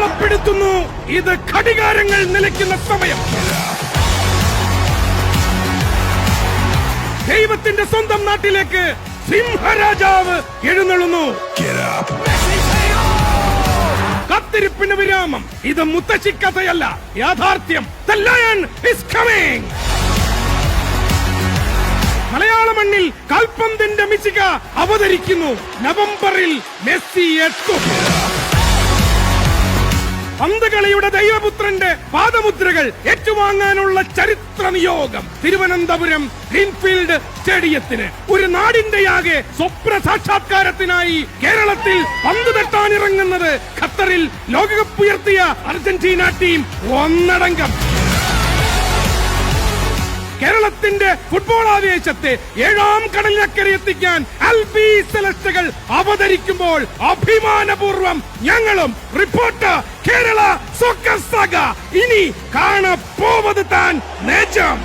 അടയാളപ്പെടുത്തുന്നു. ഇത് ഘടികാരങ്ങൾ നിലയ്ക്കുന്ന സമയം. ദൈവത്തിന്റെ സ്വന്തം നാട്ടിലേക്ക് സിംഹരാജാവ് എഴുന്നള്ളുന്നു. കാത്തിരിപ്പിന് വിരാമം. ഇത് മുത്തശ്ശിക്കഥയല്ല, യാഥാർത്ഥ്യം. The lion is coming. മലയാള മണ്ണിൽ കാൽപന്തിന്റെ മിശിക അവതരിക്കുന്നു. നവംബറിൽ മെസ്സി എത്തും. പന്തുകളിയുടെ ദൈവപുത്രന്റെ പാദമുദ്രകൾ ഏറ്റുവാങ്ങാനുള്ള ചരിത്ര നിയോഗം തിരുവനന്തപുരം ഗ്രീൻഫീൽഡ് സ്റ്റേഡിയത്തിന്. ഒരു നാടിന്റെയാകെ സ്വപ്ന സാക്ഷാത്കാരത്തിനായി കേരളത്തിൽ പന്ത് തട്ടാനിറങ്ങുന്നത് ഖത്തറിൽ ലോകകപ്പ് ഉയർത്തിയ അർജന്റീന ടീം ഒന്നടങ്കം. കേരളത്തിന്റെ ഫുട്ബോൾ ആവേശത്തെ ഏഴാം കടലിനക്കരെ എത്തിക്കാൻ അൽബി സെലസ്റ്റുകൾ അവതരിക്കുമ്പോൾ അഭിമാനപൂർവ്വം ഞങ്ങളും റിപ്പോർട്ടർ കേരള സോക്കർ സാഗ ഇനി കാണപ്പോവത് താൻ നേജം.